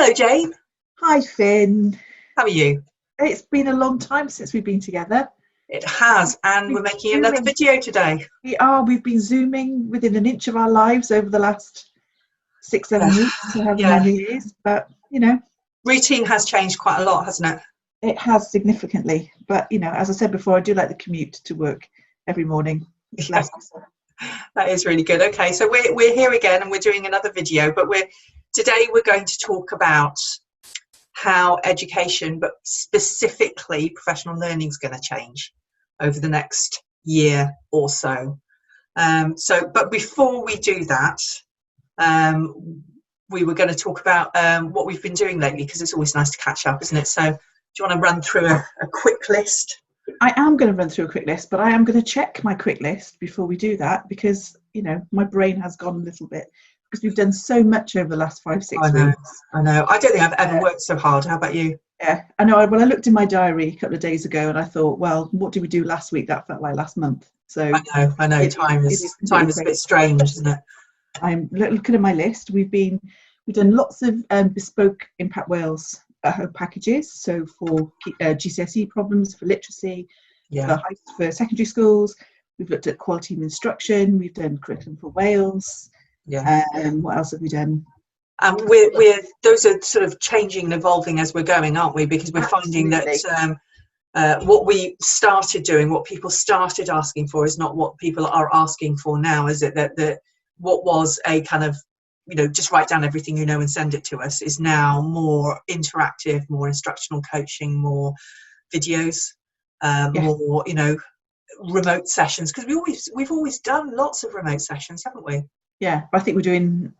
Hello, Jane. Hi, Finn. How are you? It's been a long time since we've been together. It has, and we're making another video today. We've been Zooming within an inch of our lives over the last 6-7 weeks, however many years. But, routine has changed quite a lot, hasn't it? It has significantly. But, as I said before, I do like the commute to work every morning. Yes. That is really good. Okay, so we're here again and we're doing another video, but today we're going to talk about how education, but specifically professional learning, is going to change over the next year or so. But before we do that, we were going to talk about what we've been doing lately, because it's always nice to catch up, isn't it? So do you want to run through a quick list? I am going to run through a quick list, but I am going to check my quick list before we do that, because, my brain has gone a little bit, because we've done so much over the last 5-6 weeks. I know. I don't think I've ever worked so hard. How about you? Yeah, I know. When I looked in my diary a couple of days ago and I thought, well, what did we do last week? That felt like last month. So I know. Time is a bit strange, isn't it? I'm looking at my list. We've done lots of bespoke Impact Wales packages. So for GCSE problems, for literacy, for secondary schools. We've looked at quality of instruction. We've done curriculum for Wales. What else have we done? And those are sort of changing and evolving as we're going, aren't we? Because we're finding that what we started doing, what people started asking for, is not what people are asking for now, is it? That what was a kind of, just write down everything you know and send it to us, is now more interactive, more instructional coaching, more videos, more, remote sessions. Because we've always done lots of remote sessions, haven't we? Yeah, I think we're doing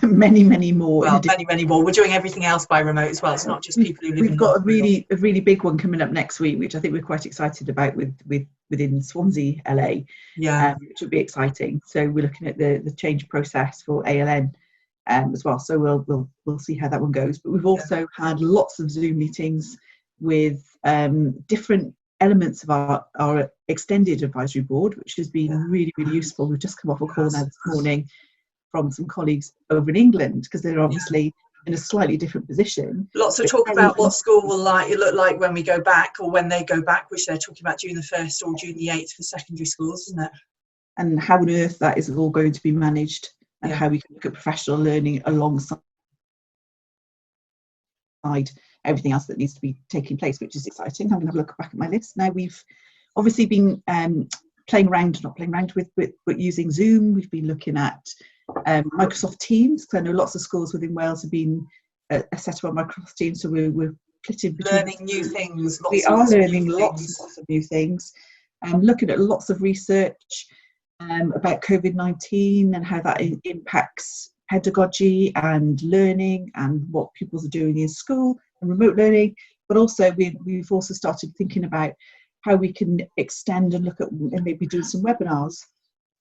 many more. Well, many more. We're doing everything else by remote as well. It's not just people who live. We've got a really big one coming up next week, which I think we're quite excited about within Swansea, LA. Which will be exciting. So we're looking at the change process for ALN as well. So we'll see how that one goes. But we've also had lots of Zoom meetings with different elements of our extended advisory board, which has been really useful. We've just come off a call now this morning from some colleagues over in England, because they're obviously in a slightly different position. Lots of talk about what school will look like when we go back, or when they go back, which they're talking about June the 1st or June the 8th for secondary schools, isn't it? And how on earth that is all going to be managed, and how we can look at professional learning alongside everything else that needs to be taking place, which is exciting. I'm going to have a look back at my list. Now, we've obviously been but using Zoom. We've been looking at Microsoft Teams, because I know lots of schools within Wales have been set up on Microsoft Teams, so we're flitting between learning new things. We are learning lots of new things, looking at lots of research about COVID-19 and how that impacts pedagogy and learning, and what pupils are doing in school and remote learning. But also we've also started thinking about how we can extend and look at and maybe do some webinars.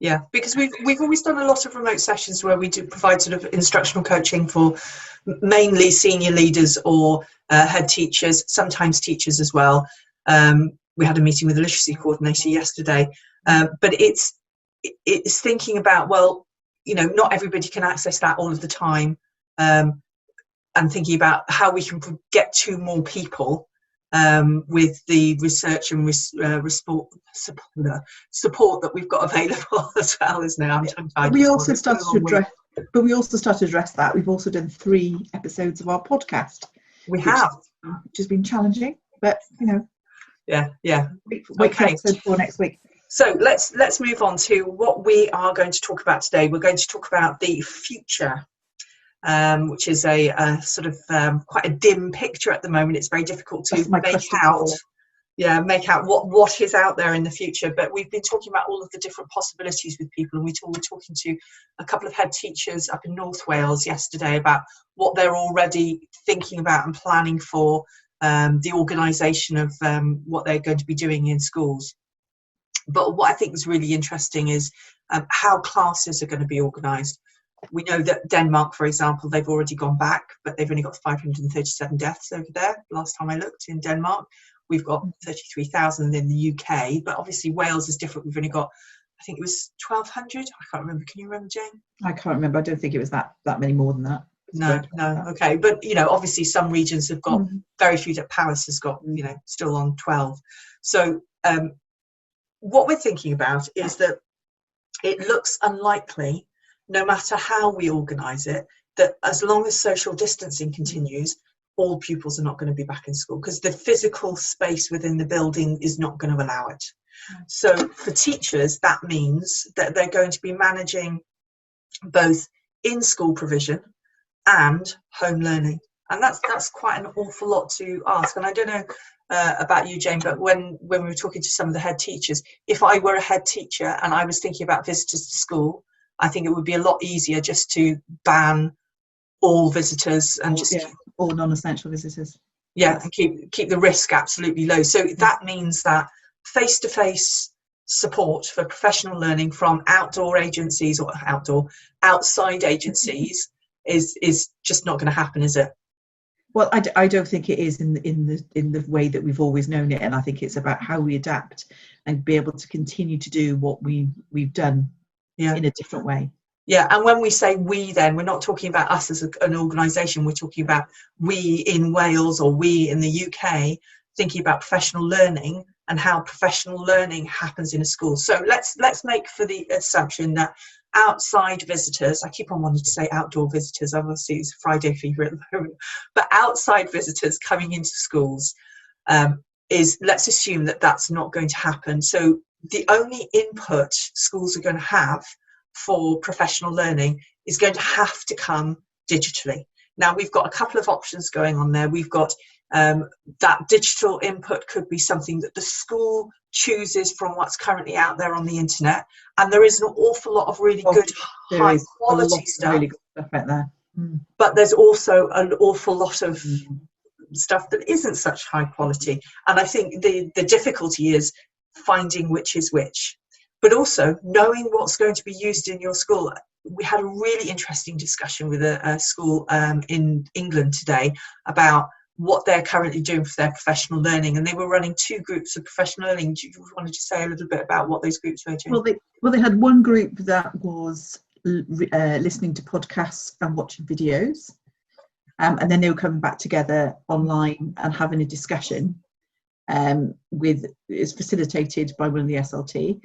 Yeah, because we've always done a lot of remote sessions where we do provide sort of instructional coaching for mainly senior leaders or head teachers, sometimes teachers as well. We had a meeting with the literacy coordinator yesterday, but it's thinking about, well, not everybody can access that all of the time, and thinking about how we can get to more people with the research and support that we've got available as well, isn't it? We also started to address that. We've also done 3 episodes of our podcast. We have, which has been challenging, but Yeah. Wait for episode 4 next week. So let's move on to what we are going to talk about today. We're going to talk about the future, which is a sort of quite a dim picture at the moment. It's very difficult to make out what is out there in the future. But we've been talking about all of the different possibilities with people, and we were talking to a couple of head teachers up in North Wales yesterday about what they're already thinking about and planning for, the organisation of what they're going to be doing in schools. But what I think is really interesting is how classes are going to be organised. We know that Denmark, for example, they've already gone back, but they've only got 537 deaths over there. Last time I looked in Denmark, we've got 33,000 in the UK, but obviously Wales is different. We've only got, I think it was 1,200. I can't remember. Can you remember, Jane? I can't remember. I don't think it was that many more than that. No. Okay, but obviously some regions have got very few. Paris has got still on 12. So what we're thinking about is that it looks unlikely, no matter how we organise it, that as long as social distancing continues, all pupils are not going to be back in school, because the physical space within the building is not going to allow it. So for teachers, that means that they're going to be managing both in-school provision and home learning, and that's quite an awful lot to ask. And I don't know about you, Jane, but when we were talking to some of the head teachers, if I were a head teacher and I was thinking about visitors to school, I think it would be a lot easier just to ban all visitors and all non-essential visitors. And keep the risk absolutely low. So that means that face-to-face support for professional learning from outside agencies is just not going to happen, is it? Well, I don't think it is in the way that we've always known it, and I think it's about how we adapt and be able to continue to do what we've done in a different way. Yeah, and when we say we, then we're not talking about us as an organisation. We're talking about we in Wales or we in the UK, thinking about professional learning and how professional learning happens in a school. So let's make for the assumption that outside visitors, I keep on wanting to say outdoor visitors, obviously it's Friday fever at the moment, but outside visitors coming into schools, let's assume that that's not going to happen. So the only input schools are going to have for professional learning is going to have to come digitally. Now we've got a couple of options going on there. We've got that digital input could be something that the school chooses from what's currently out there on the internet, and there is an awful lot of really good high quality stuff, really good stuff out there. But there's also an awful lot of stuff that isn't such high quality, and I think the difficulty is finding which is which, but also knowing what's going to be used in your school. We had a really interesting discussion with a school in England today about what they're currently doing for their professional learning, and they were running 2 groups of professional learning. Do you want to just say a little bit about what those groups were doing? Well, they had one group that was listening to podcasts and watching videos, and then they were coming back together online and having a discussion is facilitated by one of the SLT.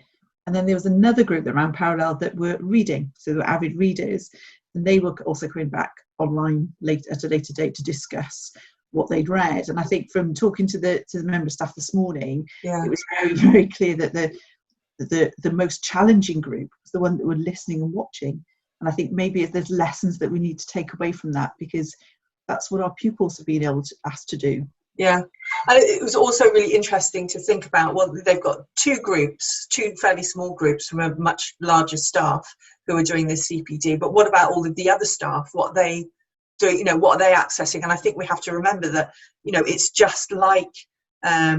And then there was another group that ran parallel that were reading, so they were avid readers, and they were also coming back online at a later date to discuss what they'd read. And I think from talking to the member staff this morning, it was very, very clear that the most challenging group was the one that were listening and watching. And I think maybe there's lessons that we need to take away from that, because that's what our pupils have been asked to do. Yeah, and it was also really interesting to think about, well, they've got 2 fairly small groups from a much larger staff who are doing this CPD, but what about all of the other staff? What are they doing, what are they accessing? And I think we have to remember that, it's just like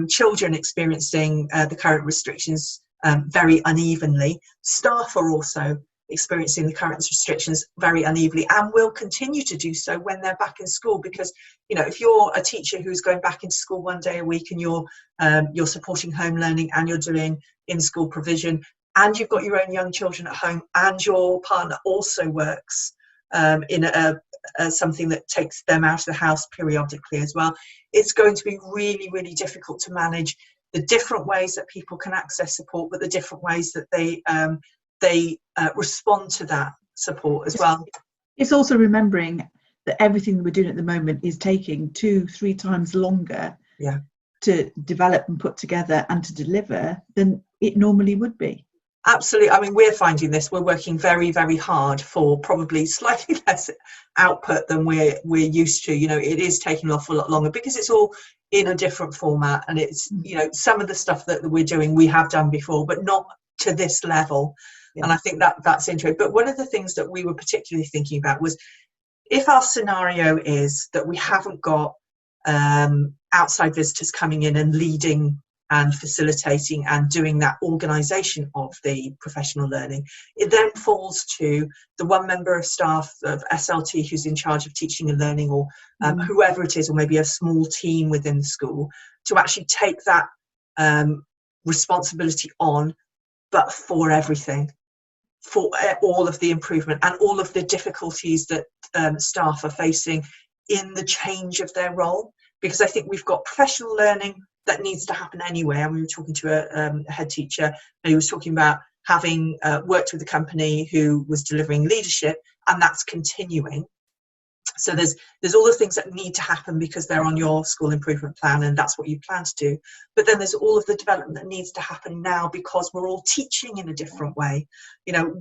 children experiencing the current restrictions very unevenly. Staff are also experiencing the current restrictions very unevenly, and will continue to do so when they're back in school, because if you're a teacher who's going back into school 1 day a week and you're supporting home learning and you're doing in-school provision and you've got your own young children at home and your partner also works in something that takes them out of the house periodically as well, it's going to be really, really difficult to manage the different ways that people can access support, but the different ways that they respond to that support as well. It's also remembering that everything that we're doing at the moment is taking 2-3 times longer to develop and put together and to deliver than it normally would be. Absolutely. I mean, we're finding this. We're working very, very hard for probably slightly less output than we're used to. It is taking off a lot longer because it's all in a different format, and it's some of the stuff that we're doing we have done before, but not to this level. Yeah. And I think that's interesting. But one of the things that we were particularly thinking about was, if our scenario is that we haven't got outside visitors coming in and leading and facilitating and doing that organisation of the professional learning, it then falls to the one member of staff of SLT who's in charge of teaching and learning, or whoever it is, or maybe a small team within the school, to actually take that responsibility on, but for everything. for all of the improvement and all of the difficulties that staff are facing in the change of their role. Because I think we've got professional learning that needs to happen anyway. And we were talking to a head teacher, and he was talking about having worked with a company who was delivering leadership, and that's continuing. So there's all the things that need to happen because they're on your school improvement plan and that's what you plan to do. But then there's all of the development that needs to happen now because we're all teaching in a different way. You know,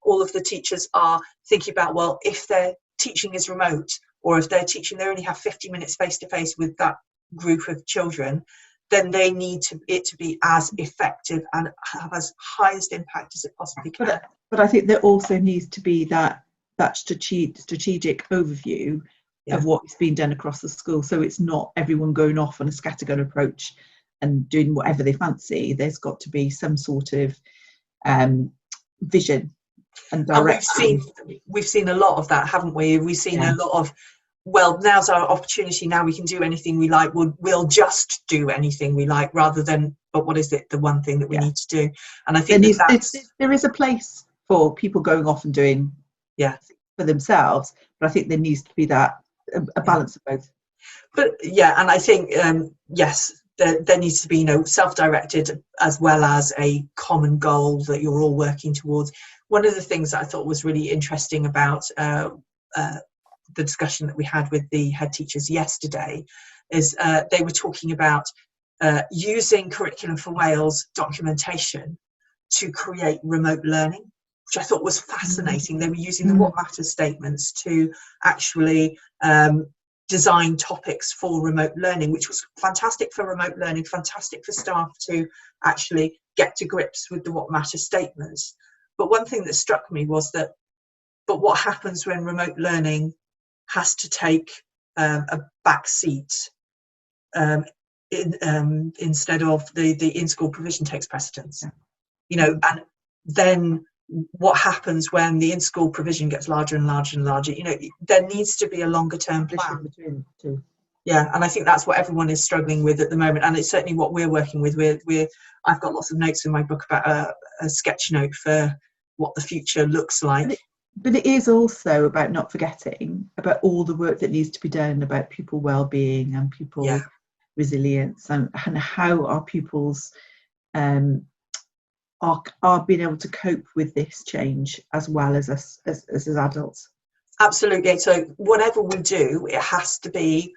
all of the teachers are thinking about, well, if their teaching is remote, or if they're teaching, they only have 50 minutes face-to-face with that group of children, then they need it to be as effective and have as highest impact as it possibly can. But I think there also needs to be that strategic overview of what's been done across the school. So it's not everyone going off on a scattergun approach and doing whatever they fancy. There's got to be some sort of vision and direction. And we've seen a lot of that, haven't we? We've seen a lot of, well, now's our opportunity, now we can do anything we like, we'll just do anything we like, rather than, but what is it, the one thing that we need to do? And I think there is a place for people going off and doing for themselves, but I think there needs to be that a balance of both. But and I think yes, there needs to be, you know, self-directed as well as a common goal that you're all working towards. One of the things that I thought was really interesting about the discussion that we had with the head teachers yesterday is they were talking about using Curriculum for Wales documentation to create remote learning, which I thought was fascinating. They were using the What Matters statements to actually design topics for remote learning, which was fantastic for remote learning, fantastic for staff to actually get to grips with the What Matters statements. But one thing that struck me was that, but what happens when remote learning has to take a back seat instead of the in-school provision takes precedence? You know, and then what happens when the in-school provision gets larger and larger and larger? You know, there needs to be a longer term plan. Yeah, and I think that's what everyone is struggling with at the moment, and it's certainly what we're working with. I've got lots of notes in my book about a sketch note for what the future looks like. But it is also about not forgetting about all the work that needs to be done about pupil well-being and pupil resilience, and how our pupils are being able to cope with this change as well as us as adults. Absolutely. So whatever we do, it has to be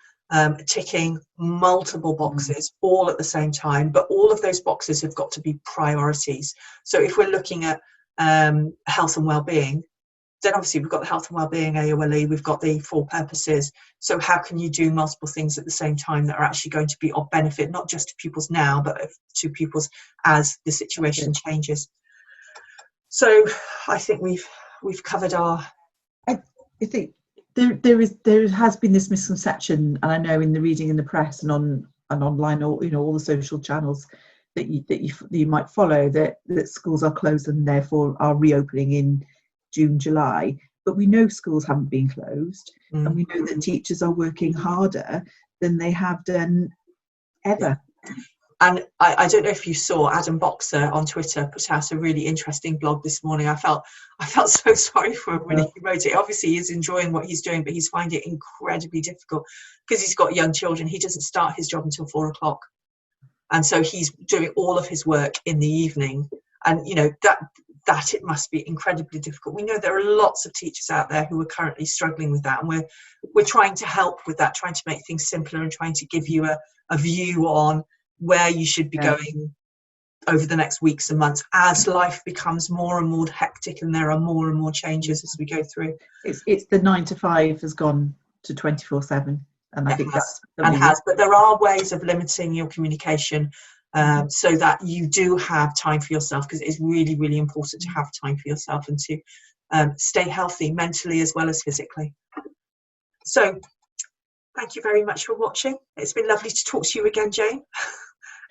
ticking multiple boxes all at the same time, but all of those boxes have got to be priorities. So if we're looking at health and well-being, then obviously we've got the health and wellbeing AOLE, we've got the 4 purposes. So how can you do multiple things at the same time that are actually going to be of benefit, not just to pupils now, but to pupils as the situation changes? So I think we've covered our... I think there has been this misconception, and I know in the reading in the press and online, or all the social channels that you might follow, that schools are closed and therefore are reopening in June, July, but we know schools haven't been closed, and we know that teachers are working harder than they have done ever. And I don't know if you saw, Adam Boxer on Twitter put out a really interesting blog this morning. I felt so sorry for him when he wrote it. Obviously he's enjoying what he's doing, but he's finding it incredibly difficult because he's got young children. He doesn't start his job until 4 o'clock, and so he's doing all of his work in the evening, and that it must be incredibly difficult. We know there are lots of teachers out there who are currently struggling with that, and we're trying to help with that, trying to make things simpler and trying to give you a view on where you should be going over the next weeks and months as life becomes more and more hectic and there are more and more changes as we go through. It's the 9 to 5 has gone to 24/7, and I think that's but there are ways of limiting your communication so that you do have time for yourself, because it's really, really important to have time for yourself and to stay healthy mentally as well as physically. So thank you very much for watching. It's been lovely to talk to you again, Jane.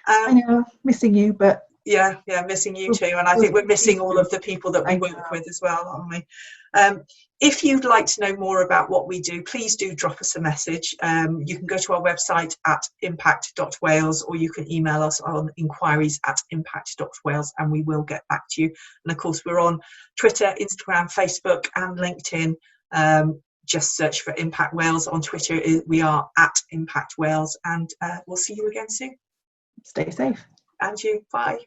I know, missing you, but Yeah, missing you too, and I think we're missing all of the people that we work with as well, aren't we? If you'd like to know more about what we do, please do drop us a message. You can go to our website at impact.wales, or you can email us on inquiries@impact.wales, and we will get back to you. And of course, we're on Twitter, Instagram, Facebook, and LinkedIn. Just search for Impact Wales. On Twitter, we are at Impact Wales, and we'll see you again soon. Stay safe. And you. Bye.